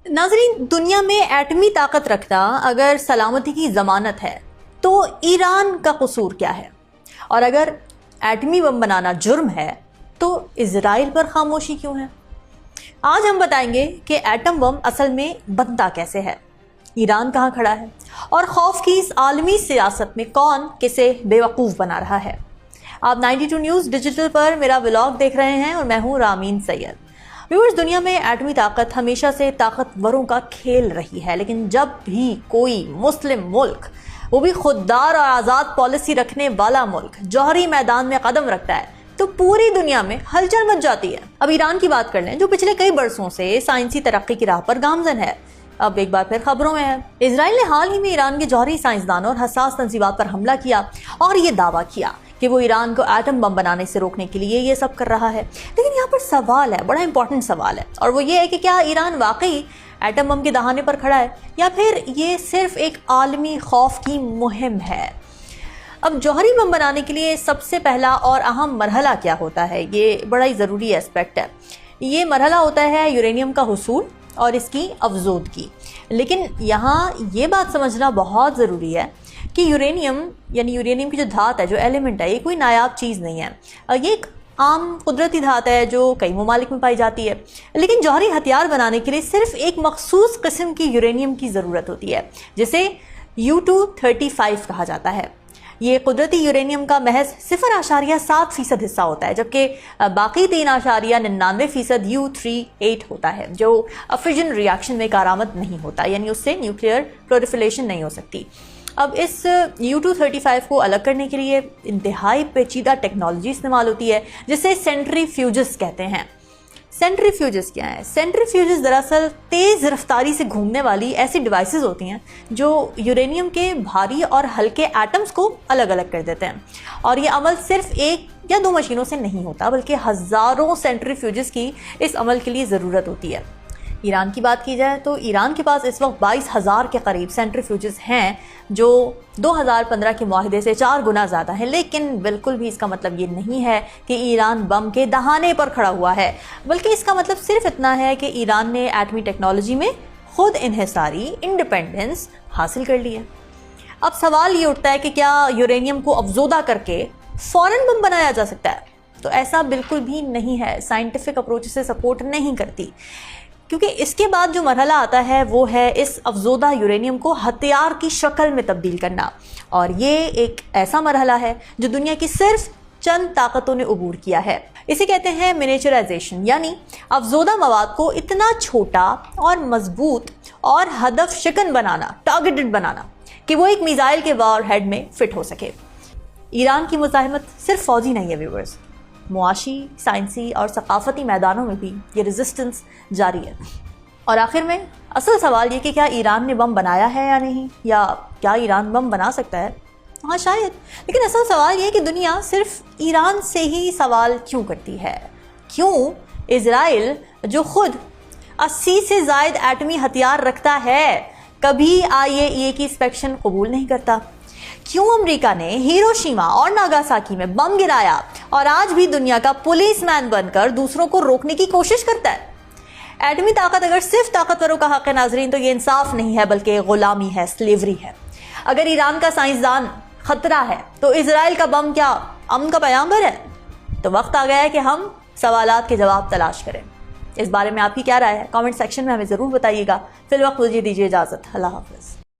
नाज़रीन, दुनिया में एटमी ताकत रखना अगर सलामती की ज़मानत है तो ईरान का कसूर क्या है? और अगर एटमी बम बनाना जुर्म है तो इजराइल पर खामोशी क्यों है? आज हम बताएंगे कि एटम बम असल में बनता कैसे है, ईरान कहाँ खड़ा है और खौफ की इस आलमी सियासत में कौन किसे बेवकूफ़ बना रहा है। आप 92 न्यूज़ डिजिटल पर मेरा व्लॉग देख रहे हैं और मैं हूँ रामीन सैयद। व्यूअर्स, दुनिया में एटमी ताकत हमेशा से ताकतवरों का खेल रही है, लेकिन जब भी कोई मुस्लिम मुल्क, वो भी खुददार और आज़ाद पॉलिसी रखने वाला मुल्क, जौहरी मैदान में कदम रखता है तो पूरी दुनिया में हलचल मच जाती है। अब ईरान की बात कर लें, जो पिछले कई बरसों से साइंसी तरक्की की राह पर गामजन है। अब एक बार फिर खबरों में है, इजराइल ने हाल ही में ईरान के जौहरी साइंसदानों और हसास तंजीबात पर हमला किया और ये दावा किया कि वो ईरान को एटम बम बनाने से रोकने के लिए ये सब कर रहा है। लेकिन यहाँ पर सवाल है, बड़ा इंपॉर्टेंट सवाल है, और वो ये है कि क्या ईरान वाकई एटम बम के दहाने पर खड़ा है या फिर ये सिर्फ एक आलमी खौफ की मुहिम है। अब जौहरी बम बनाने के लिए सबसे पहला और अहम मरहला क्या होता है, ये बड़ा ही ज़रूरी एस्पेक्ट है। ये मरहला होता है यूरेनियम का हुसूल और इसकी अफजोदगी। लेकिन यहाँ ये बात समझना बहुत ज़रूरी है कि यूरेनियम यानी यूरेनियम की जो धात है, जो एलिमेंट है, ये कोई नायाब चीज़ नहीं है। ये एक आम कुदरती धात है जो कई ममालिक में पाई जाती है। लेकिन जौहरी हथियार बनाने के लिए सिर्फ एक मखसूस किस्म की यूरेनियम की ज़रूरत होती है, जिसे U-235 कहा जाता है। ये कुदरती यूरेनियम का महज 0.7% हिस्सा होता है, जबकि बाकी 3.99% U-38 होता है, जो फिजन रिएक्शन में कारआमद नहीं होता, यानी उससे न्यूक्लियर प्रोलिफरेशन नहीं हो सकती। अब इस U-235 को अलग करने के लिए इंतहाई पेचीदा टेक्नोलॉजी इस्तेमाल होती है, जिसे सेंट्रीफ्यूजेस कहते हैं। सेंट्रीफ्यूजेस क्या है? सेंट्रीफ्यूजेस दरअसल तेज़ रफ्तारी से घूमने वाली ऐसी डिवाइसेस होती हैं जो यूरेनियम के भारी और हल्के एटम्स को अलग अलग कर देते हैं। और ये अमल सिर्फ एक या दो मशीनों से नहीं होता, बल्कि हज़ारों सेंट्रीफ्यूजेस की इस अमल के लिए ज़रूरत होती है। ईरान की बात की जाए तो ईरान के पास इस वक्त 22,000 के करीब सेंट्रीफ्यूजेस हैं, जो 2015 के मुआहदे से 4 गुना ज़्यादा है। लेकिन बिल्कुल भी इसका मतलब ये नहीं है कि ईरान बम के दहाने पर खड़ा हुआ है, बल्कि इसका मतलब सिर्फ इतना है कि ईरान ने एटमी टेक्नोलॉजी में खुद इन्हिसारी इंडिपेंडेंस हासिल कर ली है। अब सवाल ये उठता है कि क्या यूरेनियम को अफजोदा करके फ़ौरन बम बनाया जा सकता है? तो ऐसा बिल्कुल भी नहीं है। साइंटिफिक अप्रोच से सपोर्ट नहीं करती, क्योंकि इसके बाद जो मरहला आता है वो है इस अफजोदा यूरेनियम को हथियार की शक्ल में तब्दील करना। और ये एक ऐसा मरहला है जो दुनिया की सिर्फ चंद ताकतों ने अबूर किया है। इसे कहते हैं मिनिएचराइजेशन, यानी अफजोदा मवाद को इतना छोटा और मजबूत और हदफ शिकन बनाना, टारगेटेड बनाना, कि वो एक मिसाइल के वॉरहेड में फिट हो सके। ईरान की मुजाहिमत सिर्फ फौजी नहीं है व्यूअर्स, मुआशी, साइंसी और सकाफती मैदानों में भी ये रेजिस्टेंस जारी है। और आखिर में असल सवाल ये कि क्या ईरान ने बम बनाया है या नहीं, या क्या ईरान बम बना सकता है? हाँ, शायद। लेकिन असल सवाल ये कि दुनिया सिर्फ ईरान से ही सवाल क्यों करती है? क्यों इजराइल, जो खुद 80 से ज़ायद एटमी हथियार रखता है, कभी IAEA की इंस्पेक्शन कबूल नहीं करता? क्यों अमेरिका ने हिरोशिमा और नागासाकी में बम गिराया और आज भी दुनिया का पुलिसमैन बनकर दूसरों को रोकने की कोशिश करता है? एटमी ताकत अगर सिर्फ ताकतवरों का हक है नाजरीन, तो ये इंसाफ नहीं है बल्कि गुलामी है, स्लेवरी है। अगर ईरान का साइंसदान खतरा है तो इजराइल का बम क्या अमन का पैगाम्बर है? तो वक्त आ गया है कि हम सवालात के जवाब तलाश करें। इस बारे में आपकी क्या राय है? कमेंट सेक्शन में हमें ज़रूर बताइएगा। फिलहाल मुझे दीजिए इजाज़त। अल्लाह हाफ़िज़।